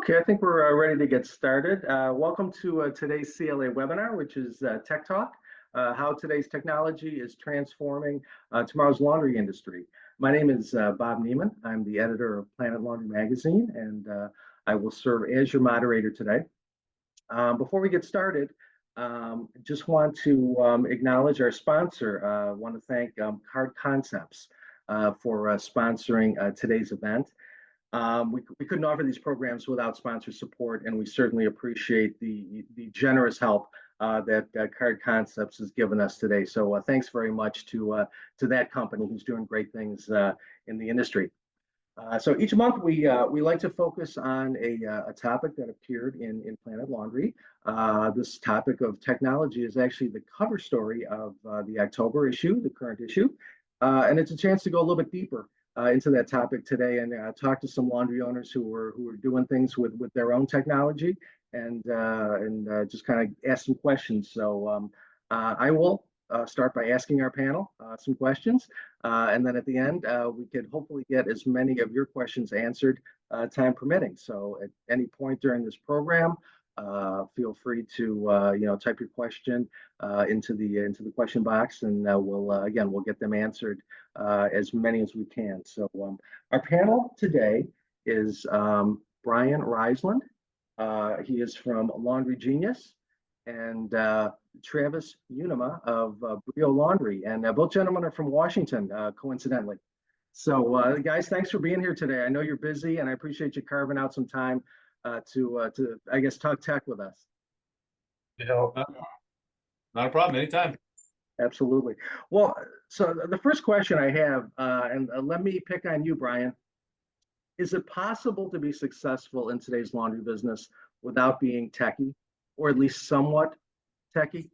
Okay, I think we're ready to get started. Welcome to today's CLA webinar, which is Tech Talk, how today's technology is transforming tomorrow's laundry industry. My name is Bob Neiman. I'm the editor of Planet Laundry Magazine, and I will serve as your moderator today. Before we get started, just want to acknowledge our sponsor. I want to thank Card Concepts for sponsoring today's event. We couldn't offer these programs without sponsor support, and we certainly appreciate the generous help that Card Concepts has given us today. So thanks very much to that company who's doing great things in the industry. So each month we like to focus on a topic that appeared in Planet Laundry. This topic of technology is actually the cover story of the October issue, the current issue, and it's a chance to go a little bit deeper into that topic today and talk to some laundry owners who are doing things with their own technology and just kind of ask some questions. So I will start by asking our panel some questions, and then at the end we could hopefully get as many of your questions answered, time permitting. So at any point during this program, feel free to type your question into the question box, and we'll get them answered, as many as we can. So our panel today is Brian Reisland. He is from Laundry Genius, and Travis Unema of Brio Laundry, and both gentlemen are from Washington, coincidentally. So guys, thanks for being here today. I know you're busy, and I appreciate you carving out some time to I guess talk tech with us. Not a problem, anytime. Absolutely. Well, so the first question I have, and let me pick on you, Brian. Is it possible to be successful in today's laundry business without being techie, or at least somewhat techie?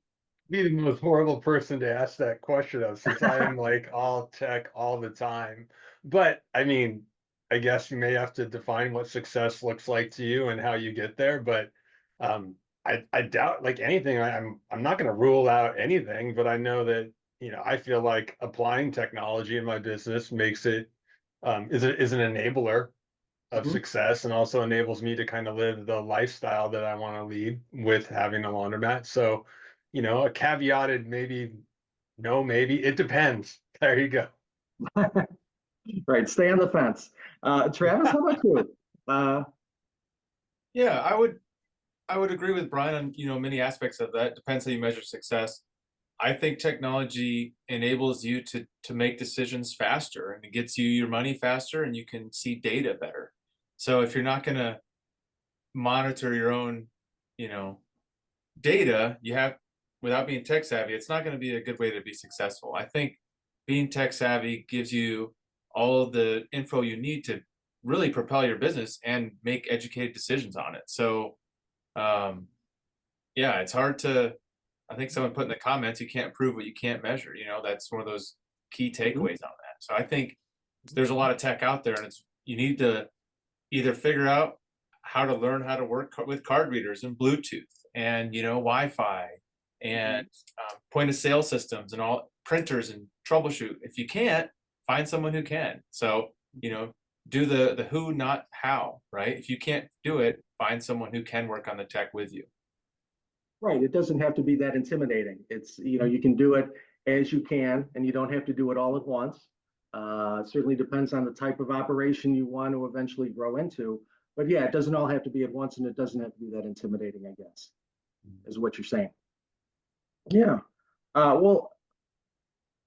Be the most horrible person to ask that question of, since I am like all tech all the time. But I mean, I guess you may have to define what success looks like to you and how you get there. But I doubt, like anything, I'm not going to rule out anything, but I know that, I feel like applying technology in my business makes it is an enabler of success, and also enables me to kind of live the lifestyle that I want to lead with having a laundromat. So, a caveated maybe, no, maybe, it depends. There you go. Right, stay on the fence. Travis, how about you? Yeah, I would agree with Brian on many aspects of that. Depends how you measure success. I think technology enables you to make decisions faster, and it gets you your money faster, and you can see data better. So if you're not going to monitor your own, data, without being tech savvy, it's not going to be a good way to be successful. I think being tech savvy gives you all of the info you need to really propel your business and make educated decisions on it. So, yeah, it's hard to, I think someone put in the comments, you can't prove what you can't measure. That's one of those key takeaways on that. So I think there's a lot of tech out there, and you need to either figure out how to learn how to work with card readers and Bluetooth and, Wi-Fi and point of sale systems and all printers and troubleshoot. If you can't, find someone who can. So, do the who, not how, right? If you can't do it, find someone who can work on the tech with you. Right, it doesn't have to be that intimidating. It's, you can do it as you can, and you don't have to do it all at once. It certainly depends on the type of operation you want to eventually grow into. But yeah, it doesn't all have to be at once, and it doesn't have to be that intimidating, I guess, is what you're saying. Yeah. Well,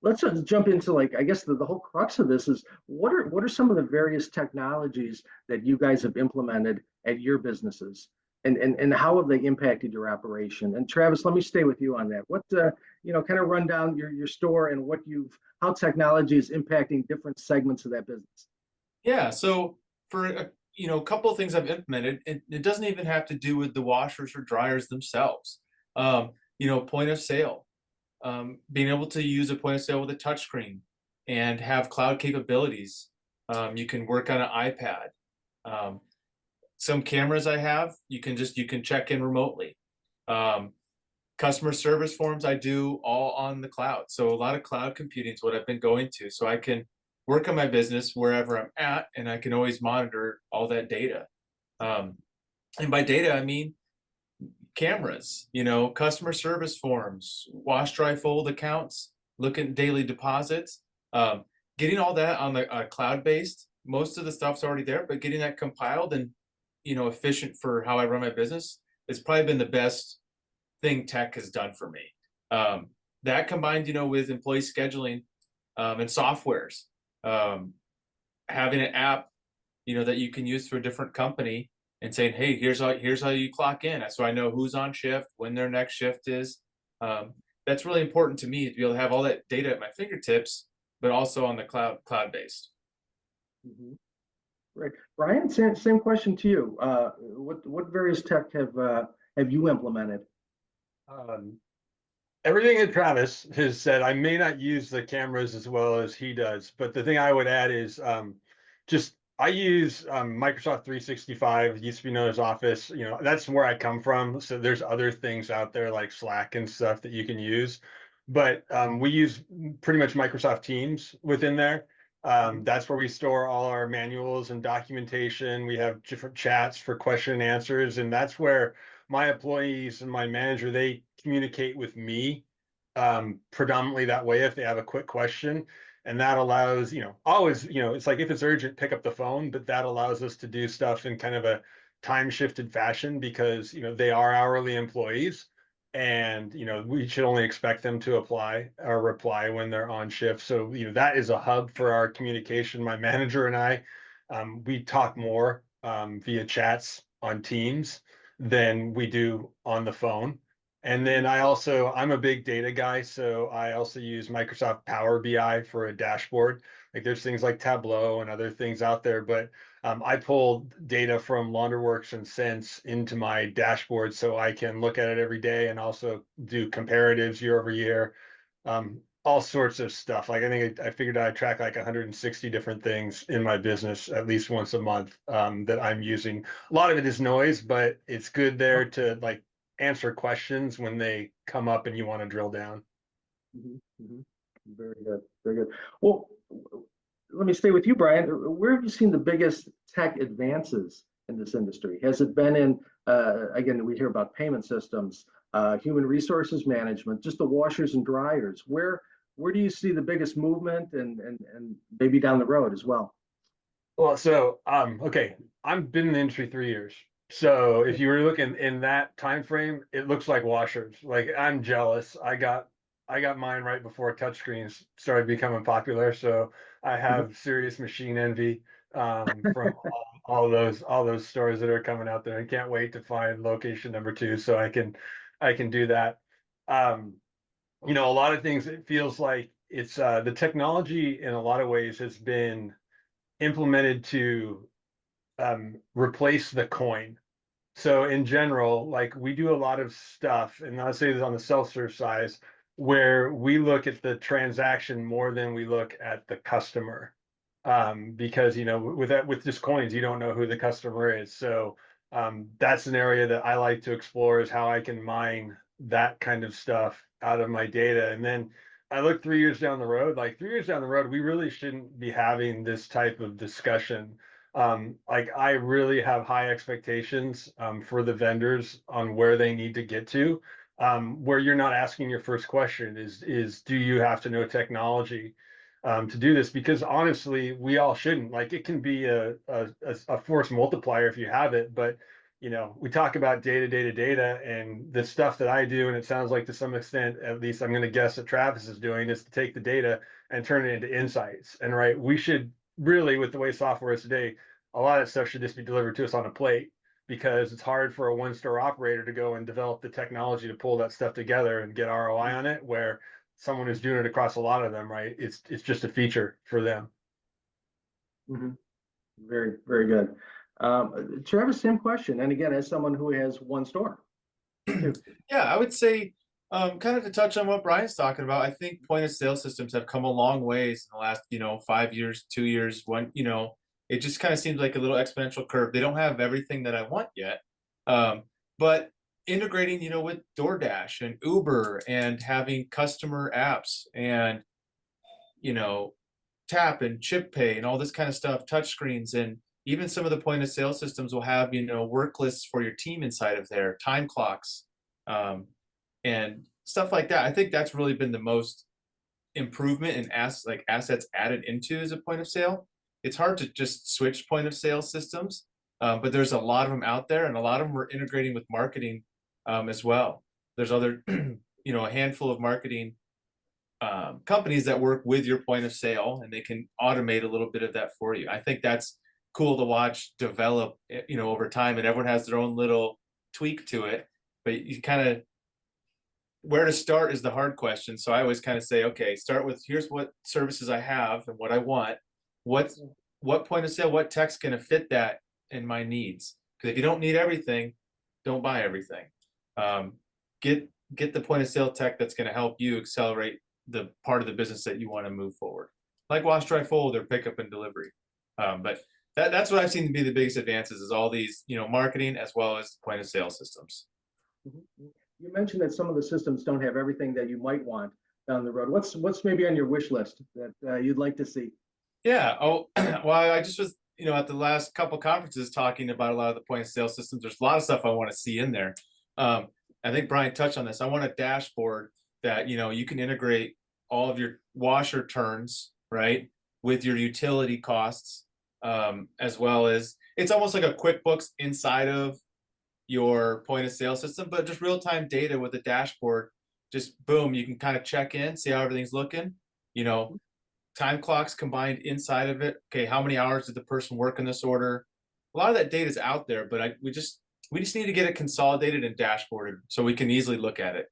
let's jump into, like, I guess the whole crux of this is what are some of the various technologies that you guys have implemented at your businesses, and how have they impacted your operation? And Travis, let me stay with you on that. What kind of run down your store and how technology is impacting different segments of that business. Yeah, so for a couple of things I've implemented, it doesn't even have to do with the washers or dryers themselves. Point of sale. Being able to use a point of sale with a touchscreen and have cloud capabilities. You can work on an iPad. Some cameras I have, you can check in remotely. Customer service forms I do all on the cloud. So a lot of cloud computing is what I've been going to, so I can work on my business wherever I'm at, and I can always monitor all that data. And by data, I mean cameras, customer service forms, wash, dry, fold accounts, look at daily deposits, um, getting all that on the cloud-based. Most of the stuff's already there, but getting that compiled and efficient for how I run my business, it's probably been the best thing tech has done for me. Um, that combined, with employee scheduling and softwares, having an app, that you can use for a different company and saying, hey, here's how you clock in, so I know who's on shift, when their next shift is. That's really important to me to be able to have all that data at my fingertips, but also on the cloud based. Mhm. Right, Brian. Same question to you. What various tech have you implemented? Um, Everything that Travis has said, I may not use the cameras as well as he does, but the thing I would add is just I use Microsoft 365, used to be known as Office. That's where I come from. So there's other things out there like Slack and stuff that you can use, but we use pretty much Microsoft Teams within there. That's where we store all our manuals and documentation. We have different chats for question and answers, and that's where my employees and my manager, they communicate with me predominantly that way if they have a quick question. And that allows, always, it's like if it's urgent, pick up the phone, but that allows us to do stuff in kind of a time shifted fashion because, they are hourly employees. And, we should only expect them to apply or reply when they're on shift. So, that is a hub for our communication. My manager and I, we talk more via chats on Teams than we do on the phone. And then I'm a big data guy, so I also use Microsoft Power BI for a dashboard. Like there's things like Tableau and other things out there, but I pull data from Launderworks and Sense into my dashboard so I can look at it every day and also do comparatives year over year. All sorts of stuff. Like I think I figured I track like 160 different things in my business at least once a month that I'm using. A lot of it is noise, but it's good there to like answer questions when they come up and you want to drill down. Mhm, mhm. Very good, very good. Well, let me stay with you, Brian. Where have you seen the biggest tech advances in this industry? Has it been in, again, we hear about payment systems, human resources management, just the washers and dryers? Where do you see the biggest movement and maybe down the road as well? Well, so okay, I've been in the industry 3 years. So if you were looking in that time frame, it looks like washers. Like I'm jealous. I got mine right before touchscreens started becoming popular. So I Mhm. have serious machine envy from all those stores that are coming out there. I can't wait to find location number two so I can do that. Um, a lot of things it feels like it's the technology in a lot of ways has been implemented to replace the coin. So in general, like we do a lot of stuff, and I'll say this on the self-serve side, where we look at the transaction more than we look at the customer. Because with just coins, you don't know who the customer is. So that's an area that I like to explore is how I can mine that kind of stuff out of my data. And then I look 3 years down the road, like 3 years down the road, we really shouldn't be having this type of discussion. Like I really have high expectations for the vendors on where they need to get to. Where you're not asking your first question is do you have to know technology to do this? Because honestly, we all shouldn't. Like it can be a force multiplier if you have it, but we talk about data, and the stuff that I do, and it sounds like to some extent, at least I'm going to guess that Travis is doing, is to take the data and turn it into insights. And right, we should really, with the way software is today, a lot of that stuff should just be delivered to us on a plate because it's hard for a one-store operator to go and develop the technology to pull that stuff together and get ROI on it, where someone who's doing it across a lot of them, right? It's just a feature for them. Mhm. Very, very good. Travis, same question. And again, as someone who has one store too. Yeah, I would say, kind of to touch on what Brian's talking about, I think point of sale systems have come a long ways in the last, 5 years, 2 years. It just kind of seems like a little exponential curve. They don't have everything that I want yet, but integrating, with DoorDash and Uber and having customer apps and, tap and chip pay and all this kind of stuff, touch screens and even some of the point of sale systems will have, work lists for your team inside of there, time clocks, and stuff like that. I think that's really been the most improvement in assets added into as a point of sale. It's hard to just switch point of sale systems, but there's a lot of them out there, and a lot of them are integrating with marketing as well. There's other, a handful of marketing companies that work with your point of sale, and they can automate a little bit of that for you. I think that's cool to watch develop, over time, and everyone has their own little tweak to it. But you kind of, where to start is the hard question. So I always kind of say, okay, start with here's what services I have and what I want. What point of sale, what tech's going to fit that in my needs? Because if you don't need everything, don't buy everything. Get the point of sale tech that's going to help you accelerate the part of the business that you want to move forward, like wash, dry, fold, or pickup and delivery. But that's what I've seen to be the biggest advances, is all these, marketing as well as point of sale systems. Mhm. You mentioned that some of the systems don't have everything that you might want down the road. What's maybe on your wish list that you'd like to see? Yeah. Oh, well, I just was, at the last couple conferences talking about a lot of the point of sale systems. There's a lot of stuff I want to see in there. I think Brian touched on this. I want a dashboard that, you can integrate all of your washer turns, right, with your utility costs, as well as, it's almost like a QuickBooks inside of your point of sale system, but just real-time data with a dashboard. Just boom, you can kind of check in, see how everything's looking, time clocks combined inside of it. Okay, how many hours did the person work in this order? A lot of that data is out there, but we just need to get it consolidated and dashboarded so we can easily look at it.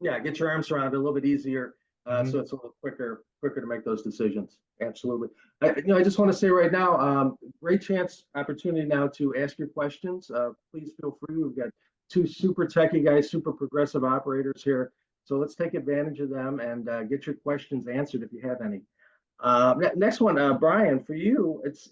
Yeah, get your arms around it a little bit easier, Mhm. so it's a little quicker to make those decisions. Absolutely. I just want to say right now, great opportunity now to ask your questions. Please feel free. We've got two super techie guys, super progressive operators here. So let's take advantage of them and get your questions answered if you have any. Next one, Brian, for you, it's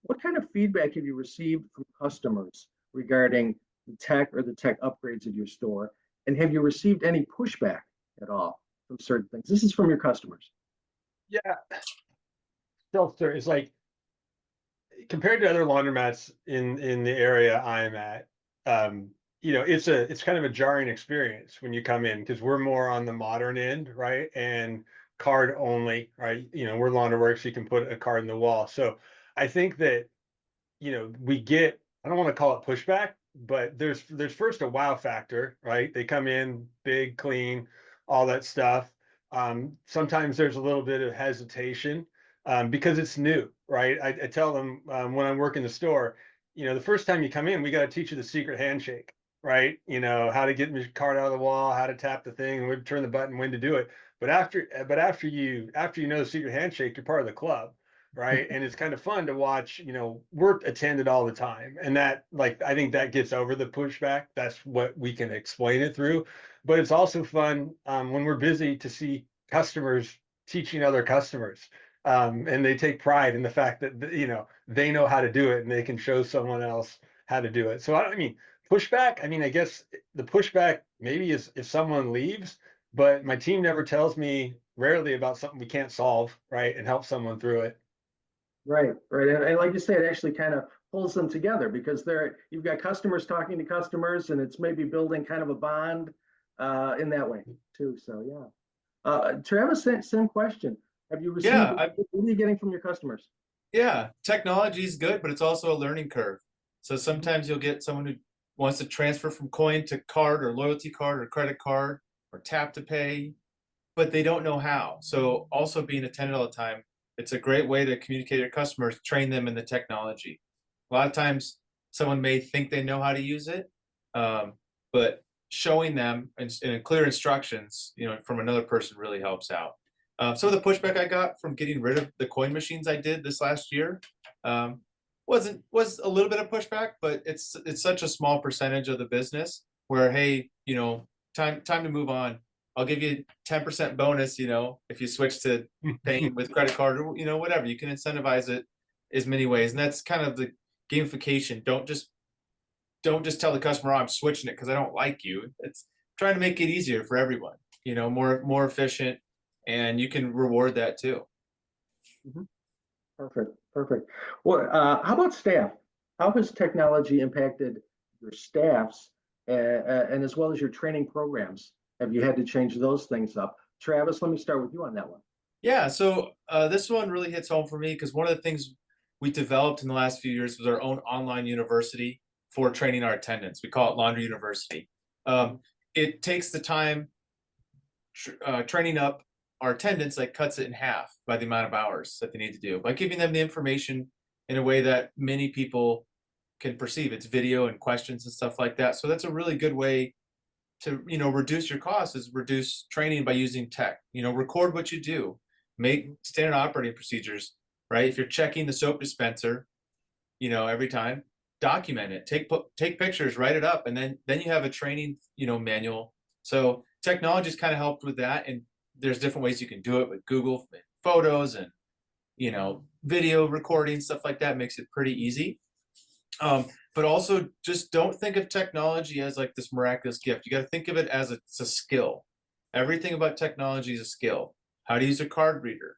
what kind of feedback have you received from customers regarding the tech or the tech upgrades at your store? And have you received any pushback at all from certain things? This is from your customers. Yeah, self-serve is like, compared to other laundromats in the area I'm at, it's kind of a jarring experience when you come in, because we're more on the modern end, right? And card only, right? We're Launderworks, you can put a card in the wall. So I think that, we get, I don't want to call it pushback, but there's first a wow factor, right? They come in big, clean, all that stuff. Sometimes there's a little bit of hesitation, because it's new, right? I tell them, when I work in the store, the first time you come in, we got to teach you the secret handshake, right? How to get the card out of the wall, how to tap the thing, and when to turn the button, when to do it. But after you know the secret handshake, you're part of the club, right? And it's kind of fun to watch. We're attended all the time, and that, like, I think that gets over the pushback. That's what we can explain it through. But it's also fun, when we're busy, to see customers teaching other customers, and they take pride in the fact that they know how to do it and they can show someone else how to do it. So I mean, pushback. I mean, I guess the pushback maybe is if someone leaves, but my team never tells me, rarely, about something we can't solve, right, and help someone through it. Right, right. And like you say, it actually kind of pulls them together because you've got customers talking to customers, and it's maybe building kind of a bond in that way too. So yeah. Travis, same question. Have you received, Yeah, what are you getting from your customers? yeah, technology is good, but it's also a learning curve. So sometimes you'll get someone who wants to transfer from coin to card or loyalty card or credit card or tap to pay, but they don't know how. So also being attended all the time, it's a great way to communicate to your customers, train them in the technology. A lot of times someone may think they know how to use it, but showing them in clear instructions, from another person really helps out. Some of the pushback I got from getting rid of the coin machines I did this last year, was a little bit of pushback, but it's such a small percentage of the business where, hey, time to move on. I'll give you 10% bonus, if you switch to paying with credit card, or whatever. You can incentivize it as many ways, and that's kind of the gamification. Don't just tell the customer, oh, I'm switching it because I don't like you. It's trying to make it easier for everyone, more efficient, and you can reward that too. Mhm. Perfect, perfect. Well, how about staff? How has technology impacted your staffs and as well as your training programs? Have you had to change those things up? Travis, let me start with you on that one. Yeah, so this one really hits home for me because one of the things we developed in the last few years was our own online university for training our attendants. We call it Laundry University. It takes the time training up our attendants, like cuts it in half by the amount of hours that they need to do by giving them the information in a way that many people can perceive. It's video and questions and stuff like that. So that's a really good way to reduce your costs, is reduce training by using tech. Record what you do, make standard operating procedures, right? If you're checking the soap dispenser every time, document it, take pictures, write it up, and then you have a training manual. So technology's kind of helped with that, and there's different ways you can do it with Google Photos and video recording, stuff like that makes it pretty easy. But also, just don't think of technology as like this miraculous gift. You got to think of it as it's a skill. Everything about technology is a skill. How to use a card reader,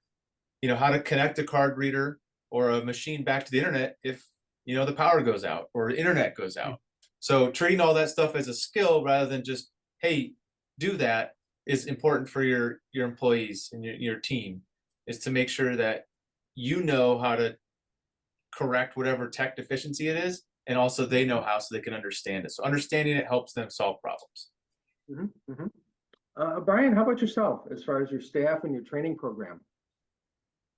how to connect a card reader or a machine back to the internet if the power goes out or internet goes out. So treating all that stuff as a skill rather than just, hey, do that, is important for your employees and your team, is to make sure that you know how to correct whatever tech deficiency it is, and also they know how, so they can understand it. So understanding it helps them solve problems. Mm-hmm, mm-hmm. Brian, how about yourself as far as your staff and your training program?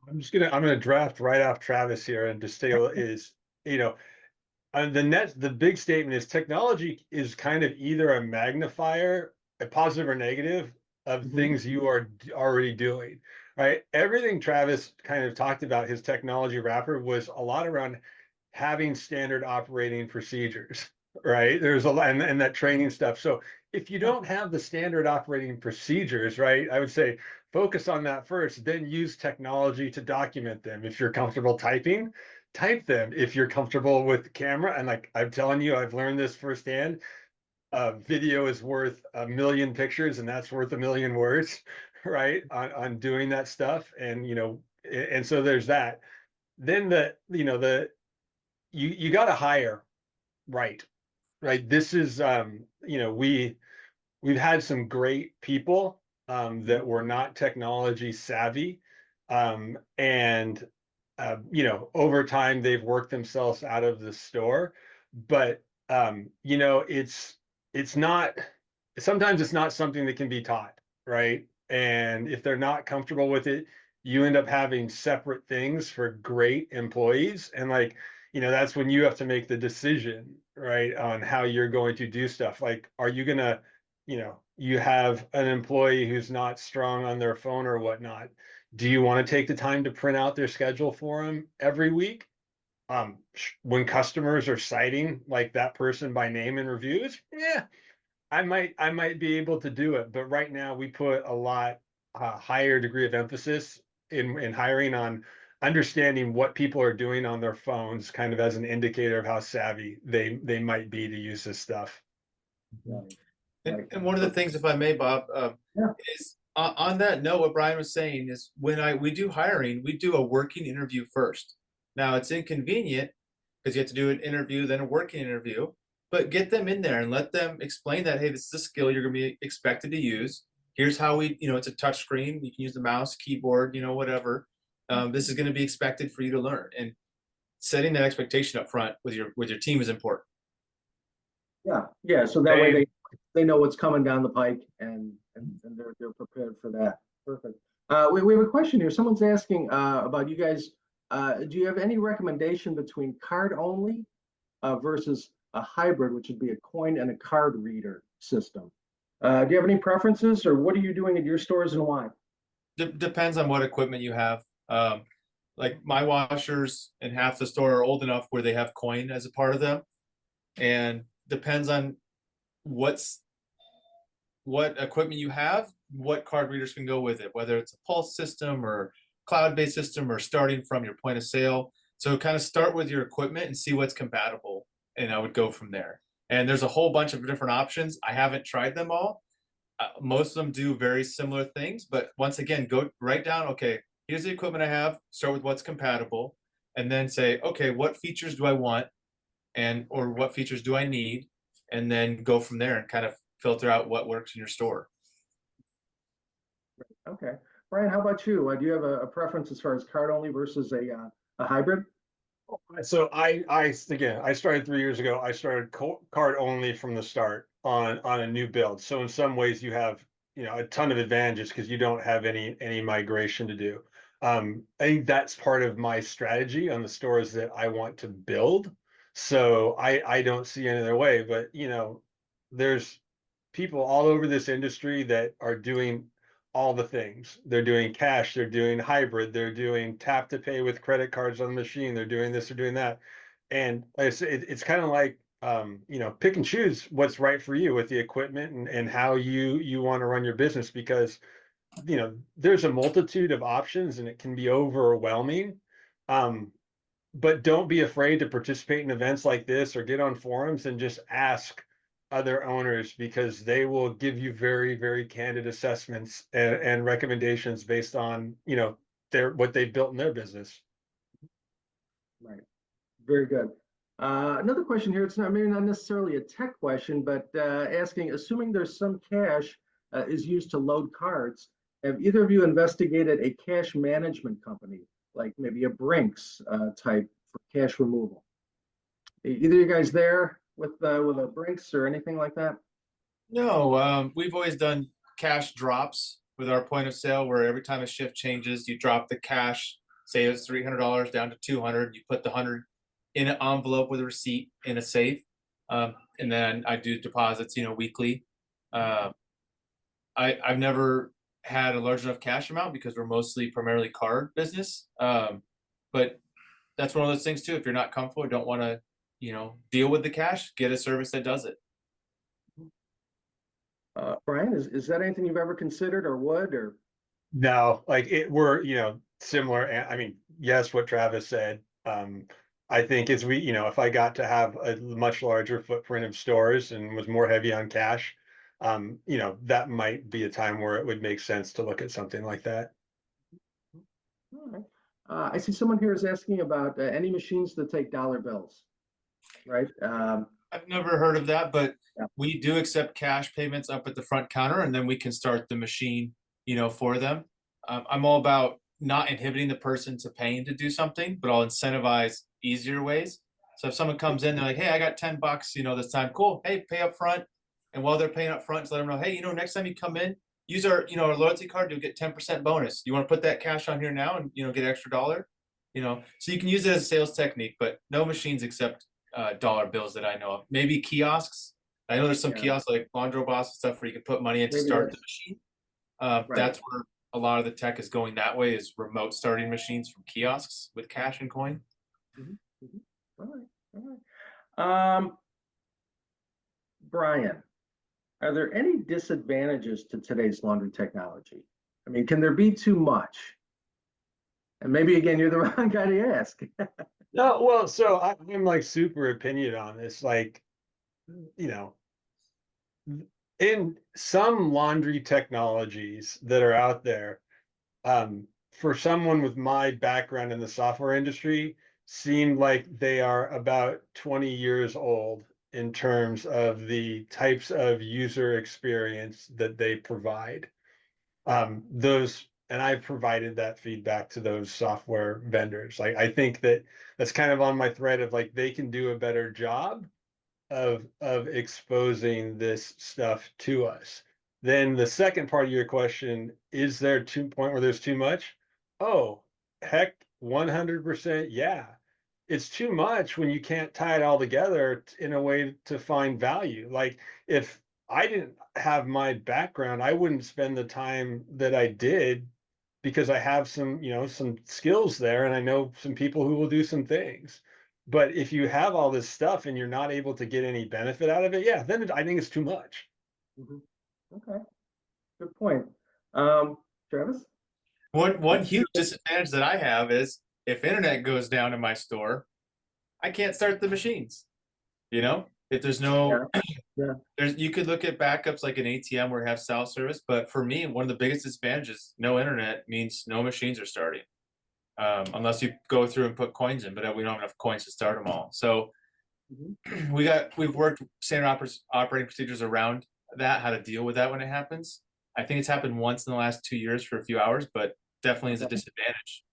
I'm gonna draft right off Travis here and just say is, the big statement is technology is kind of either a magnifier, a positive or negative, of things you are already doing, right? Everything Travis kind of talked about, his technology wrapper, was a lot around having standard operating procedures, right? There's a lot, and that training stuff. So if you don't have the standard operating procedures, right, I would say focus on that first, then use technology to document them. If you're comfortable typing, type them. If you're comfortable with the camera, and like I'm telling you, I've learned this firsthand, video is worth a million pictures, and that's worth a million words, right? On doing that stuff. And and so there's that. Then you got to hire right. This is we've had some great people that were not technology savvy, and over time they've worked themselves out of the store. But it's not, sometimes it's not something that can be taught, right? And if they're not comfortable with it, you end up having separate things for great employees. And that's when you have to make the decision, right, on how you're going to do stuff. Like, are you gonna, you have an employee who's not strong on their phone or whatnot. Do you want to take the time to print out their schedule for them every week? When customers are citing like that person by name in reviews, yeah, I might be able to do it. But right now we put a lot higher degree of emphasis in hiring on understanding what people are doing on their phones, kind of as an indicator of how savvy they might be to use this stuff. Right. And one of the things, if I may, Bob, Yeah. is on that note, what Brian was saying is when we do hiring, we do a working interview first. Now it's inconvenient because you have to do an interview, then a working interview, but get them in there and let them explain that, hey, this is a skill you're going to be expected to use. Here's how it's a touch screen. You can use the mouse, keyboard, whatever. This is going to be expected for you to learn, and setting that expectation up front with your team is important. Yeah. So that way they know what's coming down the pike, and they're prepared for that. Perfect. We have a question here. Someone's asking about you guys. Do you have any recommendation between card only versus a hybrid, which would be a coin and a card reader system? Do you have any preferences, or what are you doing at your stores and why? Depends on what equipment you have. Like my washers in half the store are old enough where they have coin as a part of them, and depends on what equipment you have, what card readers can go with it, whether it's a pulse system or cloud-based system or starting from your point of sale. So kind of start with your equipment and see what's compatible, and I would go from there. And there's a whole bunch of different options. I haven't tried them all. Most of them do very similar things, but once again, go write down, okay, here's the equipment I have, start with what's compatible, and then say, okay, what features do I want, or what features do I need, and then go from there and kind of filter out what works in your store. Okay. Brian, how about you? Do you have a preference as far as card only versus a hybrid? So again, I started 3 years ago. I started card only from the start on a new build. So in some ways you have, a ton of advantages because you don't have any migration to do. I think that's part of my strategy on the stores that I want to build. So I don't see any other way, but there's people all over this industry that are doing all the things. They're doing cash, they're doing hybrid, they're doing tap to pay with credit cards on the machine, they're doing this, they're doing that. And like I say, it's kind of like pick and choose what's right for you with the equipment and how you want to run your business, because there's a multitude of options and it can be overwhelming. But don't be afraid to participate in events like this or get on forums and just ask other owners, because they will give you very, very candid assessments and recommendations based on, what they've built in their business. Right. Very good. Another question here. It's not maybe not necessarily a tech question, but asking, assuming there's some cash is used to load cards, have either of you investigated a cash management company, like maybe a Brinks type for cash removal? Either you guys there with a Brinks or anything like that? No, we've always done cash drops with our point of sale, where every time a shift changes, you drop the cash. Say it's $300 down to 200. You put the 100 in an envelope with a receipt in a safe, and then I do deposits, weekly. I've never had a large enough cash amount because we're primarily card business. But that's one of those things too. If you're not comfortable, don't want to, deal with the cash, get a service that does it. Brian, is that anything you've ever considered or would or? No, like we're, similar. I mean, yes, what Travis said. I think as if I got to have a much larger footprint of stores and was more heavy on cash, that might be a time where it would make sense to look at something like that. All right. I see someone here is asking about any machines that take dollar bills, right? I've never heard of that, but Yeah. we do accept cash payments up at the front counter, and then we can start the machine, for them. I'm all about not inhibiting the person to paying to do something, but I'll incentivize easier ways. So if someone comes in, they're like, "Hey, I got $10, this time, cool. Hey, pay up front." And while they're paying up front, just let them know, "Hey, next time you come in, use our, our loyalty card. You'll get 10% bonus. You want to put that cash on here now and get extra dollar, So you can use it as a sales technique, but no machines accept dollar bills that I know of. Maybe kiosks. I know there's some kiosks like laundromat and stuff where you can put money in to start the machine. Right. That's where a lot of the tech is going that way, is remote starting machines from kiosks with cash and coin. Mm-hmm. Mm-hmm. All right. Brian, are there any disadvantages to today's laundry technology? I mean, can there be too much? And maybe again, you're the wrong guy to ask. No, well, so I'm like super opinion on this. Like, in some laundry technologies that are out there, for someone with my background in the software industry, seem like they are about 20 years old in terms of the types of user experience that they provide. And I've provided that feedback to those software vendors. Like, I think that's kind of on my thread of like, they can do a better job of exposing this stuff to us. Then the second part of your question, is there to point where there's too much? Oh, heck, 100%. Yeah. It's too much when you can't tie it all together in a way to find value. Like, if I didn't have my background, I wouldn't spend the time that I did, because I have some skills there and I know some people who will do some things. But if you have all this stuff and you're not able to get any benefit out of it, yeah, then I think it's too much. Mm-hmm. Okay, good point. Travis? One huge disadvantage that I have is if internet goes down in my store, I can't start the machines. If there's no Yeah. You could look at backups like an ATM where you have cell service, but for me, one of the biggest disadvantages, no internet means no machines are starting. Unless you go through and put coins in, but we don't have enough coins to start them all. So Mhm. we've worked standard operating procedures around that, how to deal with that when it happens. I think it's happened once in the last 2 years for a few hours, but definitely is a Okay. disadvantage.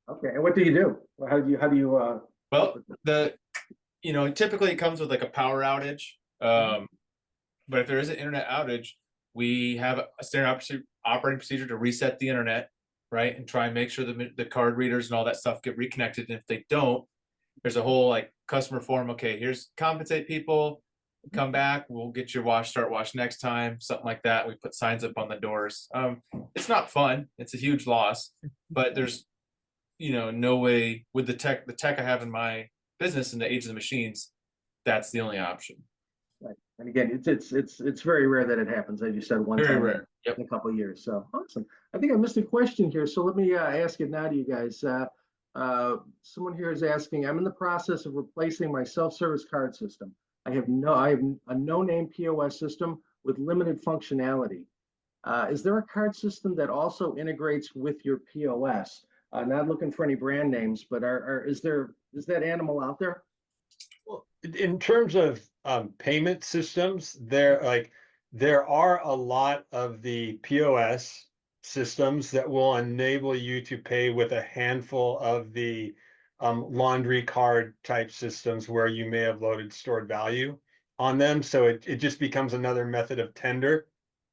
Okay. And what do you do? How do you help Well, with that? typically it comes with like a power outage. Mhm. But if there is an internet outage, we have a standard operating procedure to reset the internet, right, and try and make sure the card readers and all that stuff get reconnected. And if they don't, there's a whole like customer forum. Okay, here's compensate people. Come back. We'll get your start wash next time. Something like that. We put signs up on the doors. It's not fun. It's a huge loss, but there's no way with the tech I have in my business and the age of the machines. That's the only option. Right. And again, it's very rare that it happens. As you said, one Very time rare. Yep. in a couple of years. So awesome. I think I missed a question here. So let me ask it now to you guys. Someone here is asking, I'm in the process of replacing my self-service card system. I have a no-name POS system with limited functionality. Is there a card system that also integrates with your POS? Not looking for any brand names, but is that animal out there? Well, in terms of payment systems, there are a lot of the POS systems that will enable you to pay with a handful of the laundry card type systems where you may have loaded stored value on them. So it just becomes another method of tender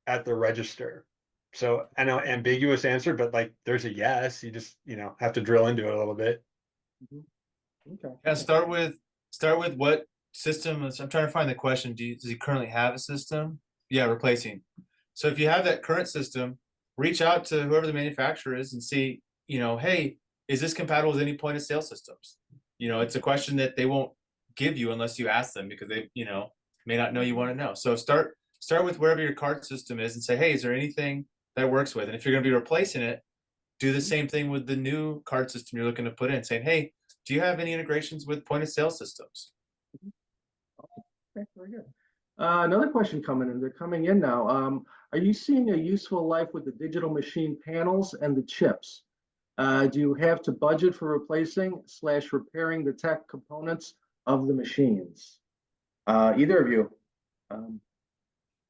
at the register. So I know ambiguous answer, but like there's a yes. You just have to drill into it a little bit. Mhm. Okay. Yeah, start with what system is. I'm trying to find the question. Does he currently have a system? Yeah, replacing. So if you have that current system, reach out to whoever the manufacturer is and see, hey, is this compatible with any point of sale systems? It's a question that they won't give you unless you ask them because they, may not know you want to know. So start with wherever your card system is and say, hey, is there anything that works with? And if you're going to be replacing it, do the same thing with the new card system you're looking to put in, saying, hey, do you have any integrations with point of sale systems? Okay, very good. Another question coming in. They're coming in now. Are you seeing a useful life with the digital machine panels and the chips? Do you have to budget for replacing/repairing the tech components of the machines? Either of you. Um,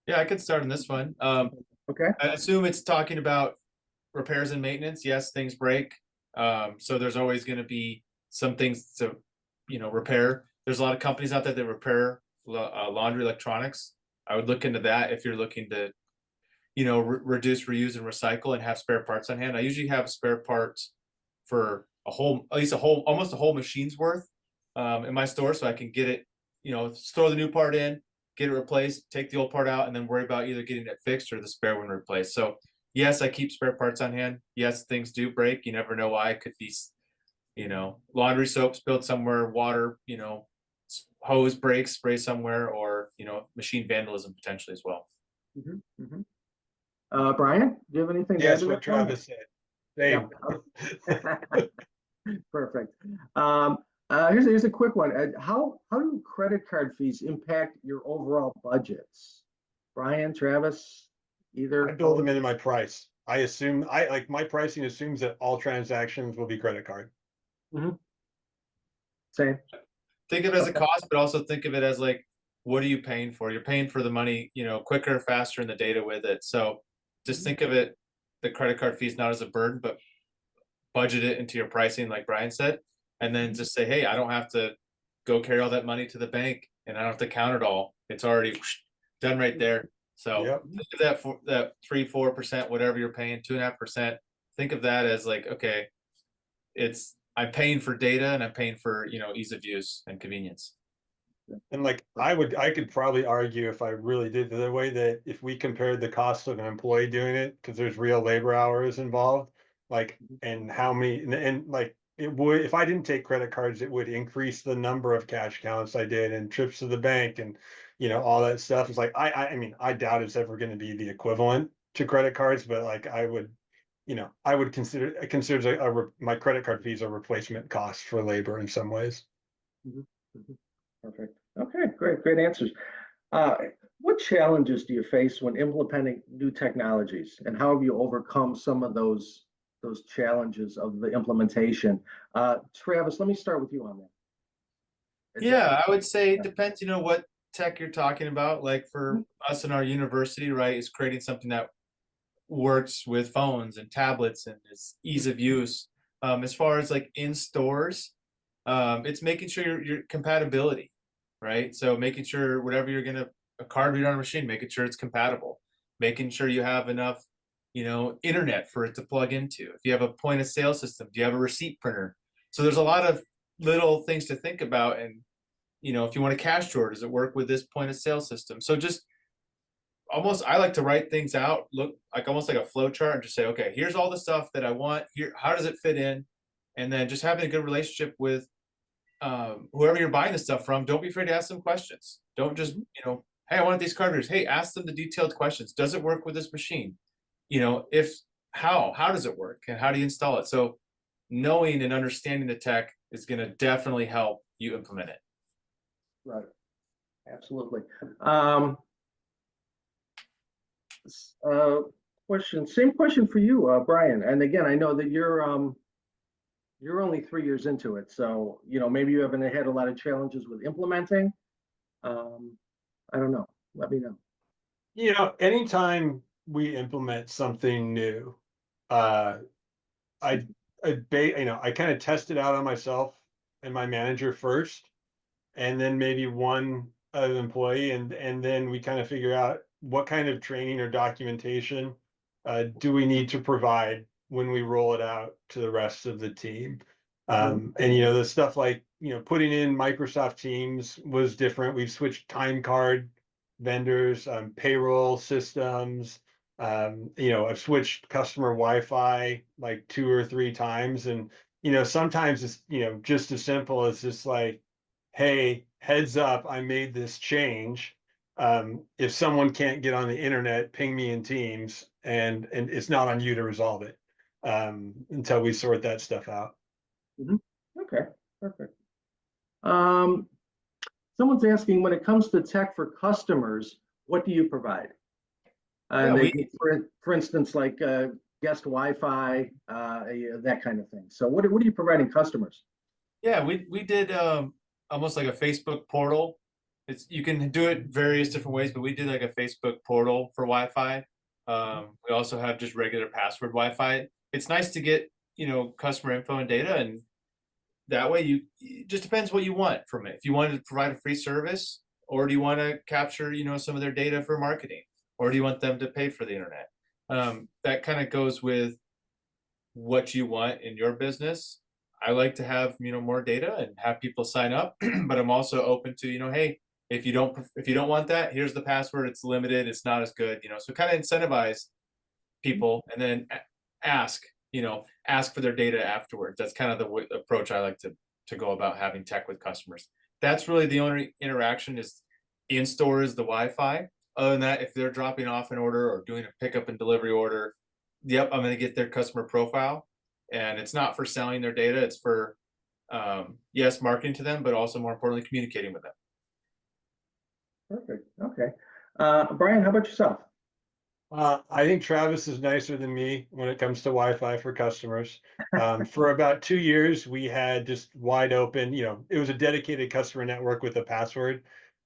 Yeah, I could start on this one. okay. I assume it's talking about repairs and maintenance. Yes, things break. So there's always going to be some things to, repair. There's a lot of companies out there that repair laundry electronics. I would look into that if you're looking to, reduce, reuse, and recycle and have spare parts on hand. I usually have spare parts for almost a whole machine's worth in my store, so I can get it, throw the new part in, get it replaced, take the old part out, and then worry about either getting it fixed or the spare one replaced. So yes, I keep spare parts on hand. Yes, things do break. You never know why. It could be, laundry soap spilled somewhere, water, hose breaks, spray somewhere, or, machine vandalism potentially as well. Mhm, mhm. Brian, do you have anything to add Yes, to what that one? Travis said. Yeah. Same. Perfect. Here's a quick one. How do credit card fees impact your overall budgets? Brian, Travis, I either? build them into my price. I assume my pricing assumes that all transactions will be credit card. Mhm. Same. Think of it as a Okay. cost, but also think of it as like, what are you paying for? You're paying for the money, quicker, faster, and the data with it. So just think of it, the credit card fees not as a burden, but budget it into your pricing, like Brian said, and then just say, hey, I don't have to go carry all that money to the bank, and I don't have to count it all. It's already done right there. So Yep. think of that for that 3-4%, whatever you're paying, 2.5%. Think of that as like, okay, I'm paying for data and I'm paying for ease of use and convenience. And like I could probably argue if I really did the way that if we compared the cost of an employee doing it, because there's real labor hours involved, like and how many and like it would if I didn't take credit cards, it would increase the number of cash counts I did and trips to the bank and all that stuff. It's like I mean I doubt it's ever going to be the equivalent to credit cards, but like I would consider my credit card fees a replacement cost for labor in some ways. Mhm, mhm. Perfect. Okay, great answers. Uh, what challenges do you face when implementing new technologies, and how have you overcome some of those challenges of the implementation? Travis, let me start with you on that. Yeah, I would say it depends, what tech you're talking about. Like for Mhm. us in our university, right, is creating something that works with phones and tablets and is ease of use. As far as like in stores, it's making sure your compatibility, right? So making sure whatever you're gonna a card reader on a machine, making sure it's compatible, making sure you have enough, internet for it to plug into. If you have a point of sale system, do you have a receipt printer? So there's a lot of little things to think about. And if you want a cash drawer, does it work with this point of sale system? So just almost I like to write things out, look like almost like a flow chart, and just say, okay, here's all the stuff that I want. Here, how does it fit in? And then just having a good relationship with whoever you're buying the stuff from. Don't be afraid to ask them questions. Don't just, Mhm. hey, I want these card readers. Hey, ask them the detailed questions. Does it work with this machine? If how does it work and how do you install it? So knowing and understanding the tech is going to definitely help you implement it. Right, absolutely. Um, uh, same question for you, Brian. And again, I know that you're only 3 years into it, so maybe you haven't had a lot of challenges with implementing. Um, I don't know. Let me know. Anytime we implement something new, uh, I, I kind of test it out on myself and my manager first, and then maybe one other employee, and then we kind of figure out what kind of training or documentation do we need to provide when we roll it out to the rest of the team. Mhm. And the stuff like putting in Microsoft Teams was different. We've switched time card vendors, payroll systems. I've switched customer Wi-Fi like 2 or 3 times, and sometimes it's just as simple as just like, hey, heads up, I made this change. If someone can't get on the internet, ping me in Teams, and it's not on you to resolve it until we sort that stuff out. Mhm. Okay, perfect. Um, Someone's asking, when it comes to tech for customers, what do you provide? Yeah, And they, for instance, like guest Wi-Fi, that kind of thing. So what are you providing customers? we did almost like a Facebook portal. You can do it various different ways, but we did like a Facebook portal for Wi-Fi. We also have just regular password Wi-Fi. It's nice to get customer info and data, and that way it just depends what you want from it. If you wanted to provide a free service, or do you want to capture some of their data for marketing, or do you want them to pay for the internet? That kind of goes with what you want in your business. I like to have more data and have people sign up, but I'm also open to hey, if you don't want that, here's the password. It's limited. It's not as good. So kind of incentivize people, and then ask for their data afterwards. That's kind of the approach I like to go about having tech with customers. That's really the only interaction is in store is the Wi-Fi. Other than that, if they're dropping off an order or doing a pickup and delivery order, yep, I'm going to get their customer profile, and it's not for selling their data. It's for yes, marketing to them, but also more importantly, communicating with them. Perfect. Okay. Brian, how about yourself? I think Travis is nicer than me when it comes to Wi-Fi for customers. For about 2 years, we had just wide open, it was a dedicated customer network with a password.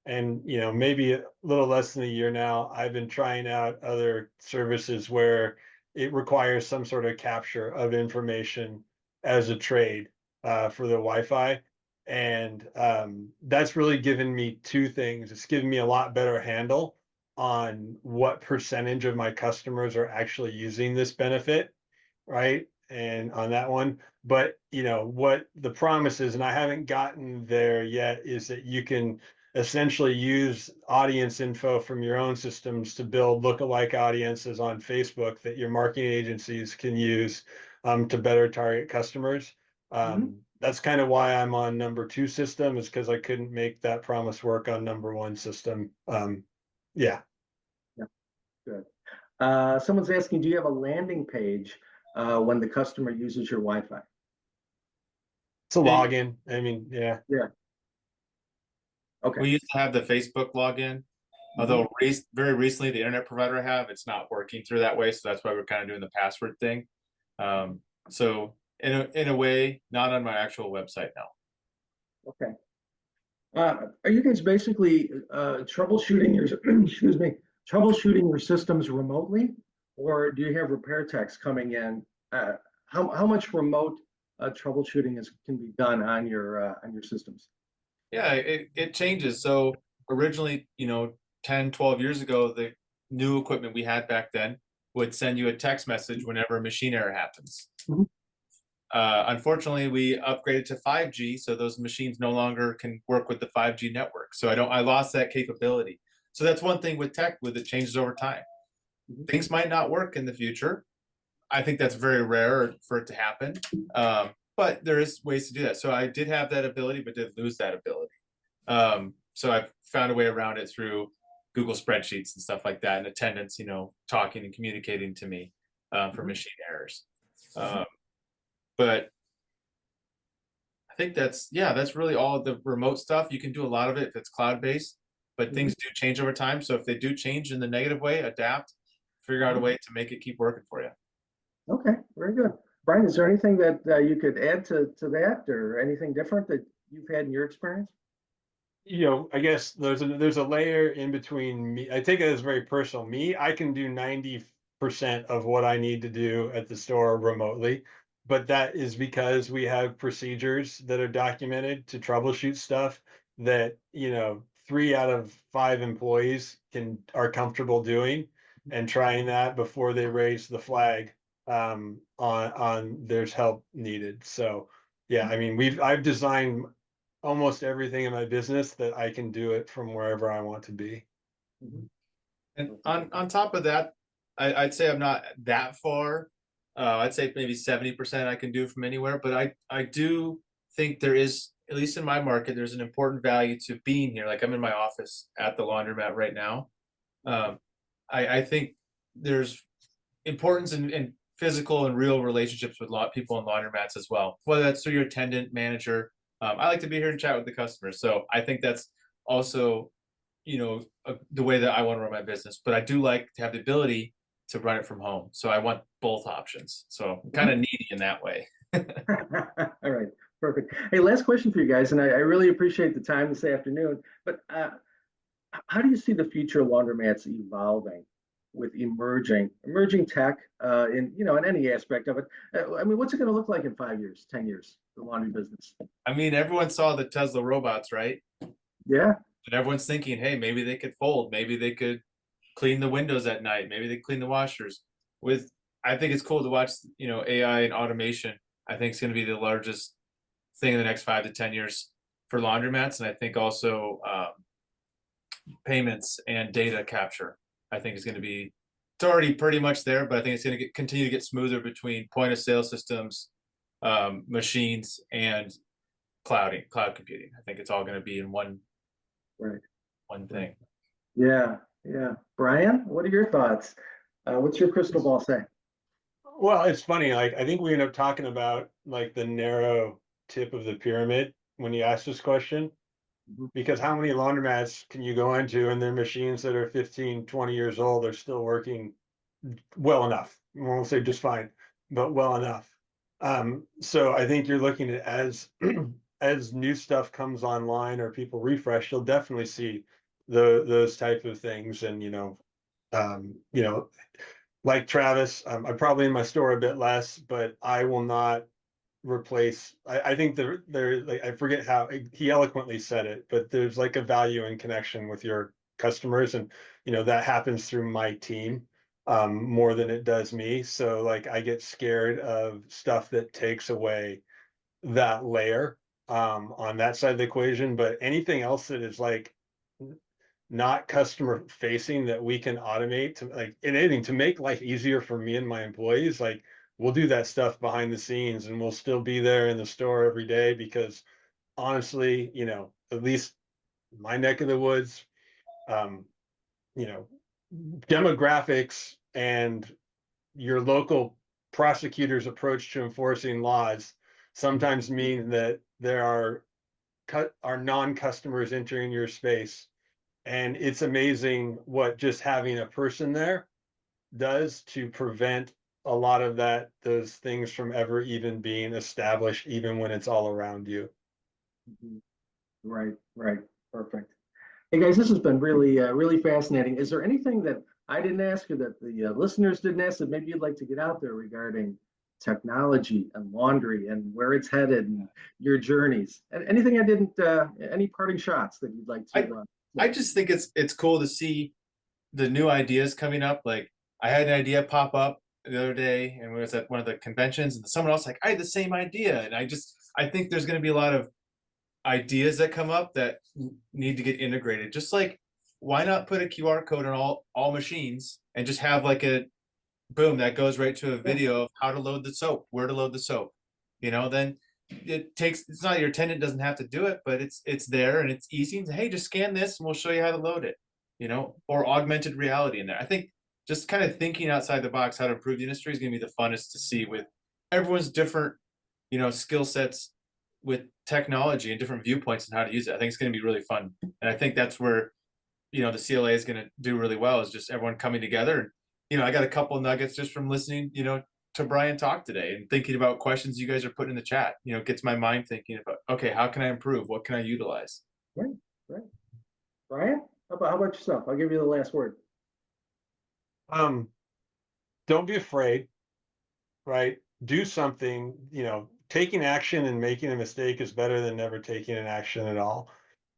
And, maybe a little less than a year now, I've been trying out other services where it requires some sort of capture of information as a trade for the Wi-Fi. And that's really given me two things. It's given me a lot better handle on what percentage of my customers are actually using this benefit, right? And on that one, but what the promise is, and I haven't gotten there yet, is that you can essentially use audience info from your own systems to build lookalike audiences on Facebook that your marketing agencies can use to better target customers. Mhm. That's kind of why I'm on number 2 system, is because I couldn't make that promise work on number 1 system. Yeah. Yeah, good. Someone's asking, do you have a landing page when the customer uses your Wi-Fi? It's a It- login. I mean, yeah. Yeah. Okay. we used to have the Facebook login. Although very recently, the internet provider I have, it's not working through that way. So that's why we're kind of doing the password thing. So in a way, not on my actual website now. Okay. Are you guys basically troubleshooting your excuse me, troubleshooting your systems remotely, or do you have repair techs coming in? How much remote troubleshooting can be done on your systems? Yeah, it changes. So originally, 10, 12 years ago, the new equipment we had back then would send you a text message whenever a machine error happens. Mhm. Unfortunately, we upgraded to 5G, so those machines no longer can work with the 5G network. So I lost that capability. So that's one thing with tech, with it changes over time. Mhm. Things might not work in the future. I think that's very rare for it to happen. But there is ways to do that. So I did have that ability, but did lose that ability. So I've found a way around it through Google spreadsheets and stuff like that, and attendants, talking and communicating to me for Mhm. machine errors. But I think that's really all of the remote stuff. You can do a lot of it if it's cloud-based, but Mhm. things do change over time. So if they do change in the negative way, adapt, figure out a way to make it keep working for you. Okay, very good. Brian, is there anything that you could add to that, or anything different that you've had in your experience? I guess there's a layer in between me. I take it as very personal. Me, I can do 90% of what I need to do at the store remotely, but that is because we have procedures that are documented to troubleshoot stuff that, 3 out of 5 employees are comfortable doing and trying that before they raise the flag on there's help needed. So yeah, I mean, I've designed almost everything in my business that I can do it from wherever I want to be. Mhm. And on top of that, I'd say I'm not that far. I'd say maybe 70% I can do from anywhere, but I do think there is, at least in my market, there's an important value to being here. Like I'm in my office at the laundromat right now. Um, I think there's importance in physical and real relationships with people in laundromats as well, whether that's through your attendant, manager. I like to be here and chat with the customers. So I think that's also, the way that I want to run my business. But I do like to have the ability to run it from home. So I want both options. So I'm kind of needy in that way. All right, perfect. Hey, last question for you guys, and I really appreciate the time this afternoon. But how do you see the future of laundromats evolving with emerging tech in any aspect of it? I mean, what's it going to look like in 5 years, 10 years, the laundry business? I mean, everyone saw the Tesla robots, right? Yeah. And everyone's thinking, hey, maybe they could fold, maybe they could clean the windows at night, maybe they clean the washers. I think it's cool to watch, AI and automation. I think it's going to be the largest thing in the next 5 to 10 years for laundromats, and I think also payments and data capture. I think is going to be. It's already pretty much there, but I think it's going to continue to get smoother between point of sale systems, machines, and cloud computing. I think it's all going to be in Right. one thing. Yeah. Yeah. Brian, what are your thoughts? What's your crystal ball say? Well, it's funny. Like, I think we end up talking about like the narrow tip of the pyramid when you ask this question, Mhm. because how many laundromats can you go into and their machines that are 15, 20 years old are still working well enough? We won't say just fine, but well enough. So I think you're looking at as new stuff comes online or people refresh, you'll definitely see those type of things. And um, you know, like Travis, I'm probably in my store a bit less, but I will not replace. I think there like I forget how he eloquently said it, but there's like a value in connection with your customers, and that happens through my team more than it does me. So like I get scared of stuff that takes away that layer on that side of the equation, but anything else that is like not customer facing that we can automate to like in anything to make life easier for me and my employees, like we'll do that stuff behind the scenes and we'll still be there in the store every day because honestly, at least my neck of the woods, um, you know, demographics and your local prosecutor's approach to enforcing laws sometimes mean that there are non-customers entering your space And it's amazing what just having a person there does to prevent a lot of those things from ever even being established, even when it's all around you. Mhm. Right, right, perfect. Hey guys, this has been really, really fascinating. Is there anything that I didn't ask or that the listeners didn't ask that maybe you'd like to get out there regarding technology and laundry and where it's headed and your journeys? And anything I didn't, any parting shots that you'd like to? I just think it's cool to see the new ideas coming up. Like I had an idea pop up the other day, and we was at one of the conventions, and someone else like I had the same idea, and I think there's going to be a lot of ideas that come up that need to get integrated. Just like why not put a QR code on all machines and just have like a boom that goes right to a video of how to load the soap, where to load the soap. Then it's not your attendant doesn't have to do it, but it's there and it's easy. And hey, just scan this and we'll show you how to load it. Or augmented reality in there. I think just kind of thinking outside the box how to improve the industry is going to be the funnest to see with everyone's different, skill sets with technology and different viewpoints and how to use it. I think it's going to be really fun. And I think that's where, the CLA is going to do really well is just everyone coming together. And, I got a couple of nuggets just from listening, to Brian talk today and thinking about questions you guys are putting in the chat, gets my mind thinking about, okay, how can I improve? What can I utilize? Right, right. Brian, how about yourself? I'll give you the last word. Don't be afraid, right? Do something, taking action and making a mistake is better than never taking an action at all.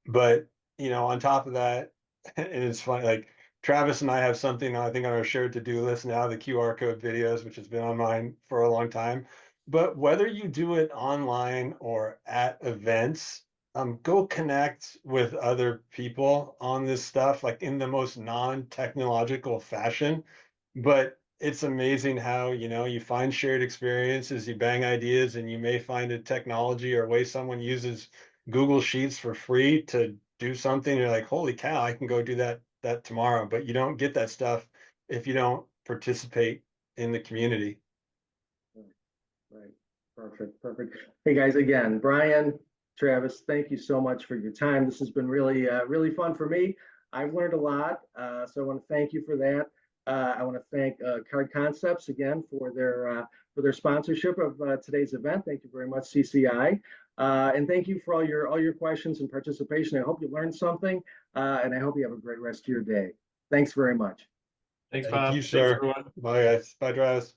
But, on top of that, and it's funny, like Travis and I have something I think on our shared to-do list now, the QR code videos, which has been on mine for a long time. But whether you do it online or at events, go connect with other people on this stuff, like in the most non-technological fashion. But it's amazing how, you find shared experiences, you bang ideas, and you may find a technology or a way someone uses Google Sheets for free to do something. You're like, holy cow, I can go do that tomorrow. But you don't get that stuff if you don't participate in the community. Right. Perfect. Perfect. Hey guys, again, Brian, Travis, thank you so much for your time. This has been really, really fun for me. I've learned a lot, so I want to thank you for that. I want to thank Card Concepts again for their sponsorship of today's event. Thank you very much, CCI, and thank you for all your questions and participation. I hope you learned something, and I hope you have a great rest of your day. Thanks very much. Thanks, Thank Bob. you, Thanks, sir. everyone. Bye, guys. Bye, Travis.